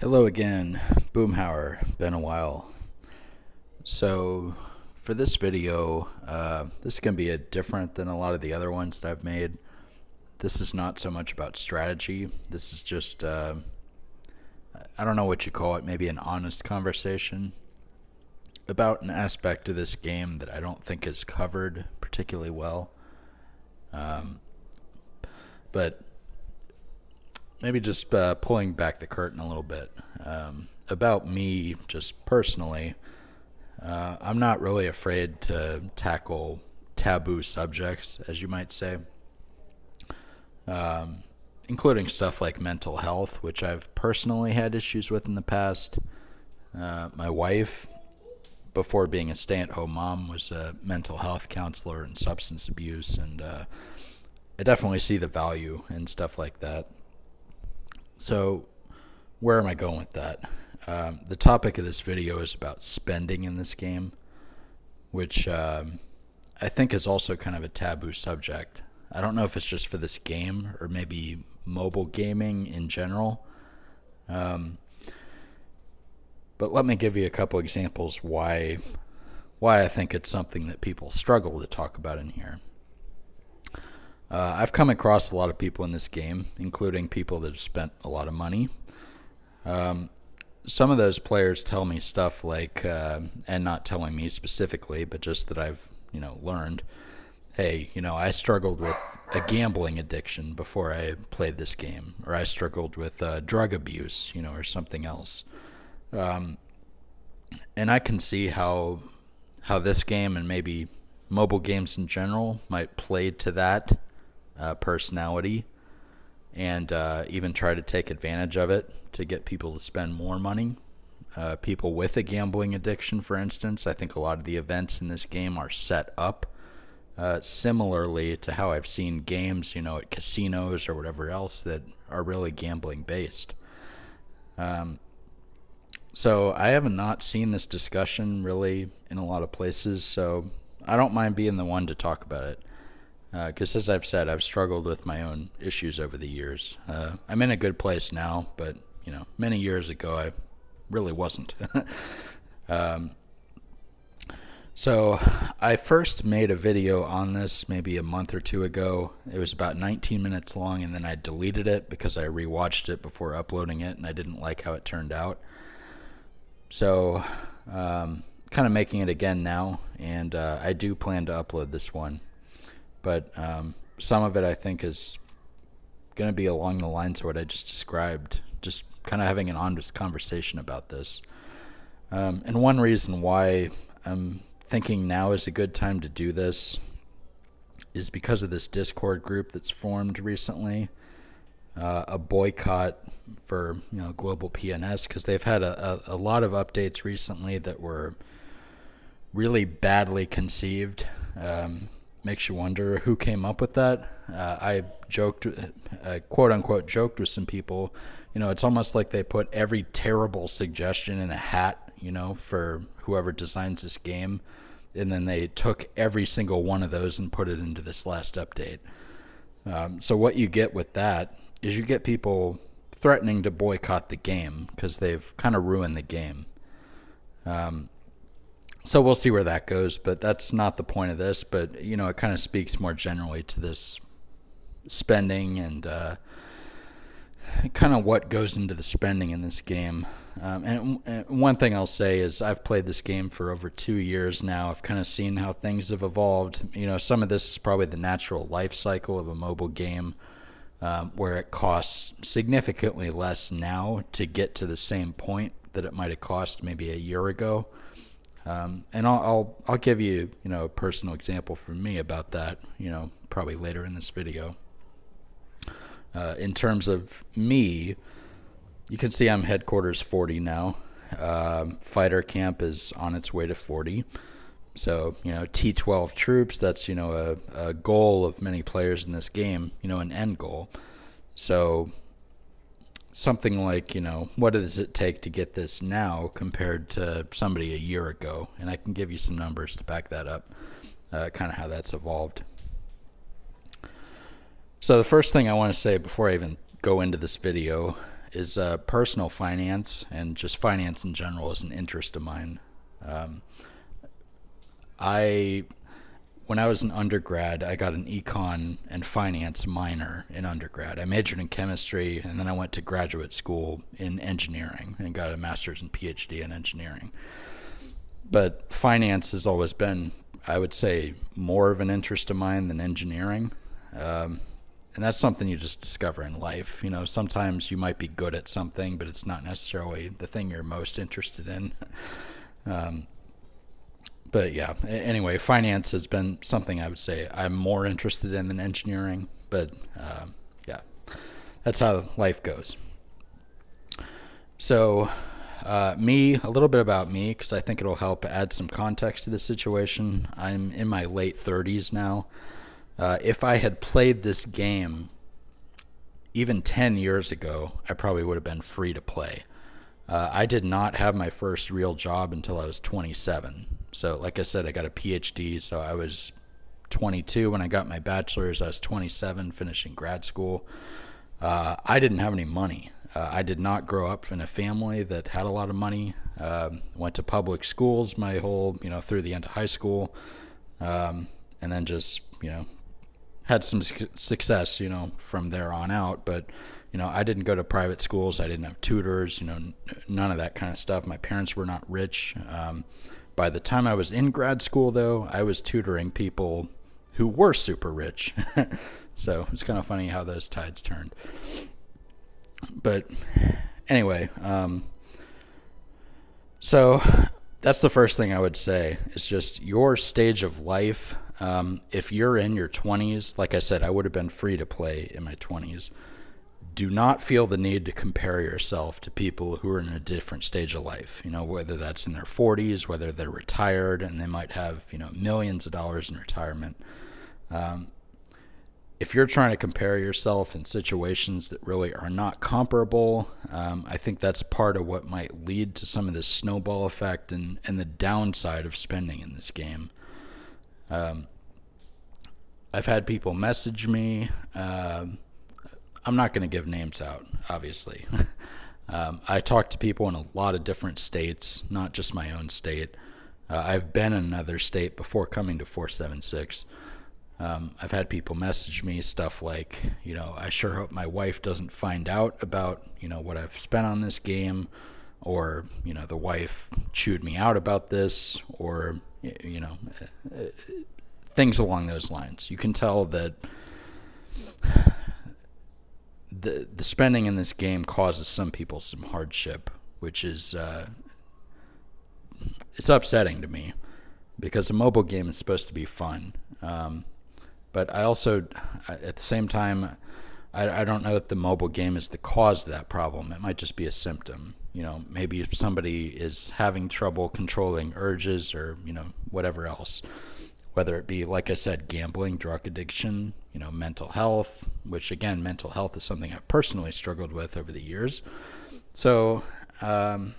Hello again, Boomhauer. Been a while. So, for this video, this is going to be different than a lot of the other ones that I've made. This is not so much about strategy. This is just, I don't know what you call it, maybe an honest conversation about an aspect of this game that I don't think is covered particularly well. But maybe just pulling back the curtain a little bit. About me, just personally, I'm not really afraid to tackle taboo subjects, as you might say, including stuff like mental health, which I've personally had issues with in the past. My wife, before being a stay-at-home mom, was a mental health counselor and substance abuse, and I definitely see the value in stuff like that. So, where am I going with that? The topic of this video is about spending in this game, which I think is also kind of a taboo subject. I don't know if it's just for this game or maybe mobile gaming in general. But let me give you a couple examples why I think it's something that people struggle to talk about in here. I've come across a lot of people in this game, including people that have spent a lot of money. Some of those players tell me stuff like, and not telling me specifically, but just that I've learned. Hey, I struggled with a gambling addiction before I played this game, or I struggled with drug abuse, or something else. And I can see how this game and maybe mobile games in general might play to that personality and even try to take advantage of it to get people to spend more money. People with a gambling addiction, for instance, I think a lot of the events in this game are set up similarly to how I've seen games, at casinos or whatever else that are really gambling based. So I have not seen this discussion really in a lot of places, so I don't mind being the one to talk about it. Because as I've said, I've struggled with my own issues over the years. I'm in a good place now, but many years ago I really wasn't. So I first made a video on this maybe a month or two ago. It was about 19 minutes long, and then I deleted it because I rewatched it before uploading it, and I didn't like how it turned out. So kind of making it again now, and I do plan to upload this one. But some of it I think is going to be along the lines of what I just described, just kind of having an honest conversation about this. And one reason why I'm thinking now is a good time to do this is because of this Discord group that's formed recently, a boycott for global PNS, because they've had a lot of updates recently that were really badly conceived. Makes you wonder who came up with that. I joked, quote unquote, joked with some people. It's almost like they put every terrible suggestion in a hat, for whoever designs this game, and then they took every single one of those and put it into this last update. So what you get with that is you get people threatening to boycott the game because they've kind of ruined the game. So we'll see where that goes, but that's not the point of this. But, it kind of speaks more generally to this spending and kind of what goes into the spending in this game. And one thing I'll say is I've played this game for over 2 years now. I've kind of seen how things have evolved. Some of this is probably the natural life cycle of a mobile game, where it costs significantly less now to get to the same point that it might have cost maybe a year ago. And I'll give you a personal example from me about that probably later in this video. In terms of me, you can see I'm headquarters 40 now. Fighter camp is on its way to 40. So T12 troops, that's a goal of many players in this game, an end goal. So something like, what does it take to get this now compared to somebody a year ago? And I can give you some numbers to back that up, kind of how that's evolved. So the first thing I want to say before I even go into this video is personal finance, and just finance in general is an interest of mine. I When I was an undergrad, I got an econ and finance minor in undergrad. I majored in chemistry, and then I went to graduate school in engineering and got a master's and PhD in engineering. But finance has always been, I would say, more of an interest of mine than engineering. And that's something you just discover in life. Sometimes you might be good at something, but it's not necessarily the thing you're most interested in. But yeah, anyway, finance has been something I would say I'm more interested in than engineering. But yeah, that's how life goes. So a little bit about me, because I think it'll help add some context to the situation. I'm in my late 30s now. If I had played this game even 10 years ago, I probably would have been free to play. I did not have my first real job until I was 27. So like I said, I got a PhD, so I was 22 when I got my bachelor's. I was 27 finishing grad school. I didn't have any money. I did not grow up in a family that had a lot of money. Went to public schools my whole, through the end of high school. And then just, had some success, from there on out. But, I didn't go to private schools. I didn't have tutors, none of that kind of stuff. My parents were not rich. By the time I was in grad school, though, I was tutoring people who were super rich. So it's kind of funny how those tides turned. But anyway, so that's the first thing I would say is just your stage of life. If you're in your 20s, like I said, I would have been free to play in my 20s. Do not feel the need to compare yourself to people who are in a different stage of life, whether that's in their 40s, whether they're retired and they might have, millions of dollars in retirement. If you're trying to compare yourself in situations that really are not comparable, I think that's part of what might lead to some of this snowball effect and the downside of spending in this game. I've had people message me. I'm not going to give names out, obviously. I talk to people in a lot of different states, not just my own state. I've been in another state before coming to 476. I've had people message me stuff like, I sure hope my wife doesn't find out about, what I've spent on this game, or, the wife chewed me out about this, or, things along those lines. You can tell that the spending in this game causes some people some hardship, which is it's upsetting to me, because a mobile game is supposed to be fun. But I also, at the same time, I don't know that the mobile game is the cause of that problem. It might just be a symptom. Maybe if somebody is having trouble controlling urges, or, whatever else. Whether it be, like I said, gambling, drug addiction, mental health, which again, mental health is something I've personally struggled with over the years. So I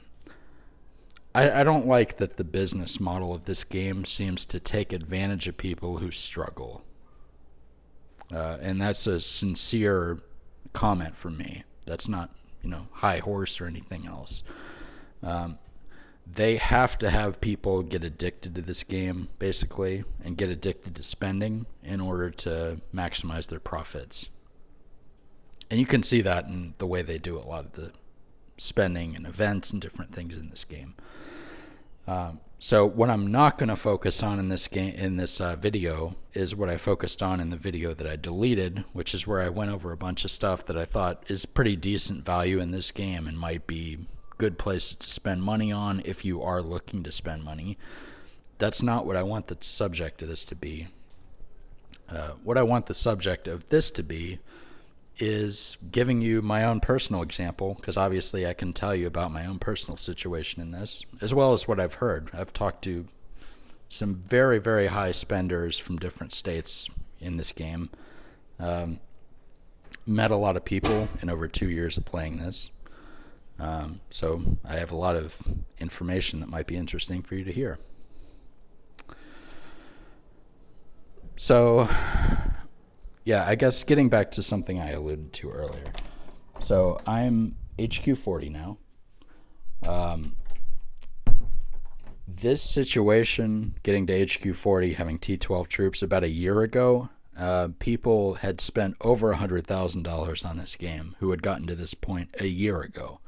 don't like that the business model of this game seems to take advantage of people who struggle. And that's a sincere comment from me. That's not, high horse or anything else. They have to have people get addicted to this game, basically, and get addicted to spending in order to maximize their profits. And you can see that in the way they do a lot of the spending and events and different things in this game. So what I'm not going to focus on in this game, in this video, is what I focused on in the video that I deleted, which is where I went over a bunch of stuff that I thought is pretty decent value in this game and might be good places to spend money on if you are looking to spend money. That's not what I want the subject of this to be. What I want the subject of this to be is giving you my own personal example, because obviously I can tell you about my own personal situation in this, as well as what I've heard. I've talked to some very, very high spenders from different states in this game. Met a lot of people in over 2 years of playing this. So I have a lot of information that might be interesting for you to hear. So, yeah, I guess getting back to something I alluded to earlier. So I'm HQ40 now. This situation, getting to HQ40, having T12 troops, about a year ago, people had spent over $100,000 on this game who had gotten to this point a year ago.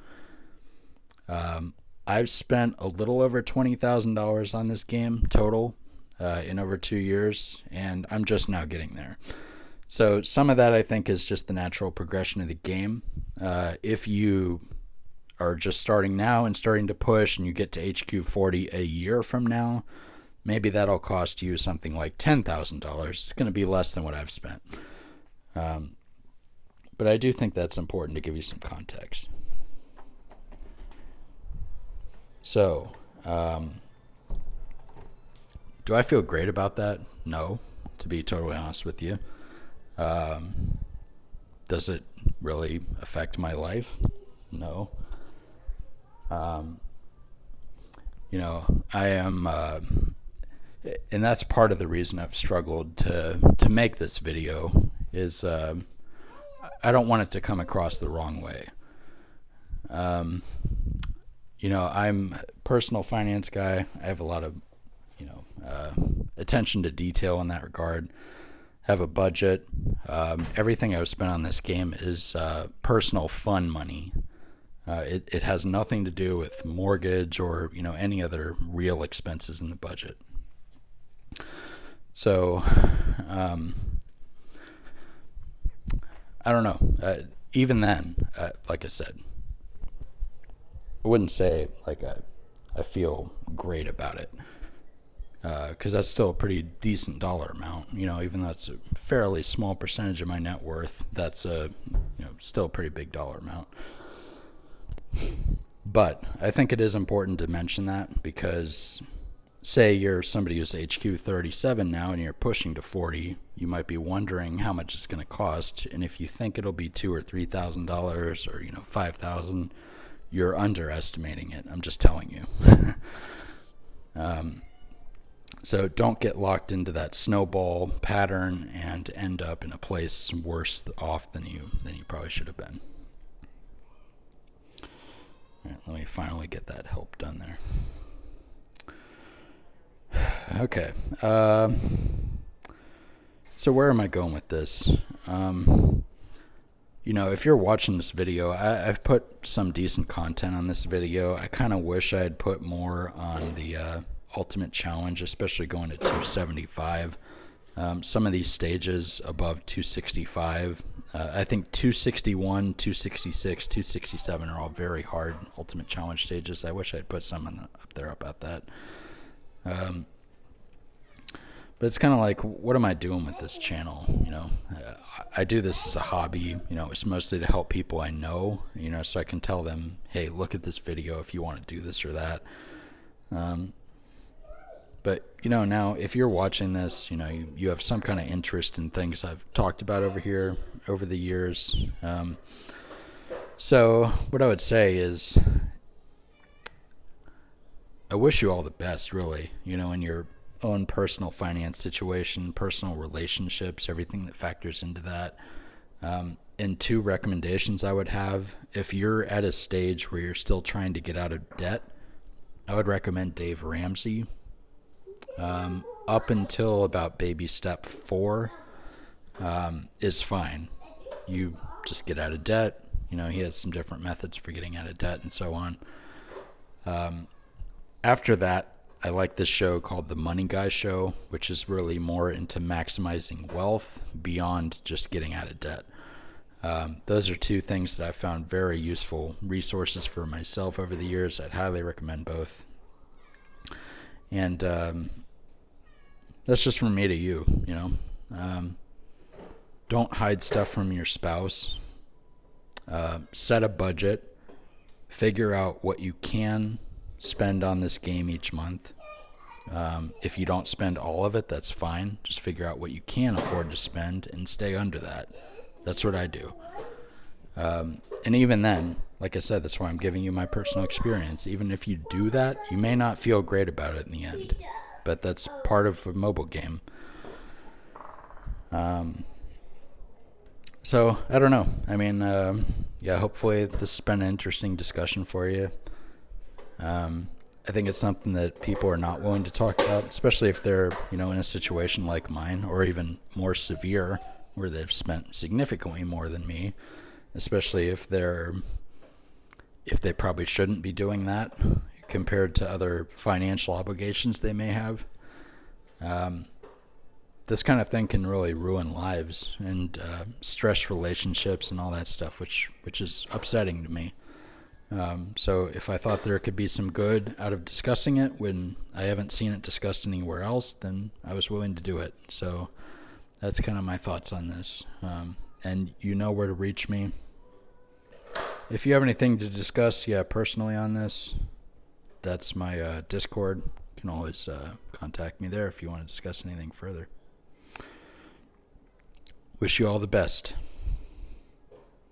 I've spent a little over $20,000 on this game total in over 2 years, and I'm just now getting there. So some of that, I think, is just the natural progression of the game. If you are just starting now and starting to push and you get to HQ40 a year from now, maybe that'll cost you something like $10,000. It's going to be less than what I've spent. But I do think that's important to give you some context. So, do I feel great about that? No, to be totally honest with you. Does it really affect my life? No. I am, and that's part of the reason I've struggled to make this video is, I don't want it to come across the wrong way. I'm a personal finance guy. I have a lot of, attention to detail in that regard. Have a budget. Everything I've spent on this game is personal fun money. It has nothing to do with mortgage or any other real expenses in the budget. So I don't know. Even then, like I said, I wouldn't say like I feel great about it, because that's still a pretty decent dollar amount. Even though it's a fairly small percentage of my net worth, that's still a pretty big dollar amount. But I think it is important to mention that, because say you're somebody who's HQ 37 now and you're pushing to 40, you might be wondering how much it's going to cost, and if you think it'll be $2,000 or $3,000 or $5,000, you're underestimating it. I'm just telling you. So don't get locked into that snowball pattern and end up in a place worse off than you probably should have been. All right, let me finally get that help done there. Okay. So where am I going with this? If you're watching this video, I've put some decent content on this video. I kind of wish I had put more on the Ultimate Challenge, especially going to 275. Some of these stages above 265, I think 261, 266, 267 are all very hard Ultimate Challenge stages. I wish I'd put some up there about that. But it's kind of like, what am I doing with this channel? I do this as a hobby. It's mostly to help people I know, so I can tell them, hey, look at this video if you want to do this or that. But, now if you're watching this, you have some kind of interest in things I've talked about over here over the years. So what I would say is, I wish you all the best, really, in your own personal finance situation, personal relationships, everything that factors into that. And two recommendations I would have: if you're at a stage where you're still trying to get out of debt, I would recommend Dave Ramsey. Up until about baby step 4 is fine. You just get out of debt. He has some different methods for getting out of debt and so on. After that, I like this show called The Money Guy Show, which is really more into maximizing wealth beyond just getting out of debt. Those are two things that I've found very useful resources for myself over the years. I'd highly recommend both. And that's just from me to you, Don't hide stuff from your spouse. Set a budget. Figure out what you can spend on this game each month. If you don't spend all of it, that's fine. Just figure out what you can afford to spend and stay under that. That's what I do. And even then, like I said, that's why I'm giving you my personal experience. Even if you do that, you may not feel great about it in the end, but that's part of a mobile game. So I don't know. I mean, yeah, hopefully this has been an interesting discussion for you. I think it's something that people are not willing to talk about, especially if they're, in a situation like mine, or even more severe, where they've spent significantly more than me, especially if they probably shouldn't be doing that compared to other financial obligations they may have. This kind of thing can really ruin lives and stress relationships and all that stuff, which is upsetting to me. So if I thought there could be some good out of discussing it when I haven't seen it discussed anywhere else, then I was willing to do it. So that's kind of my thoughts on this. And you know where to reach me. If you have anything to discuss, personally on this, that's my Discord. You can always contact me there if you want to discuss anything further. Wish you all the best.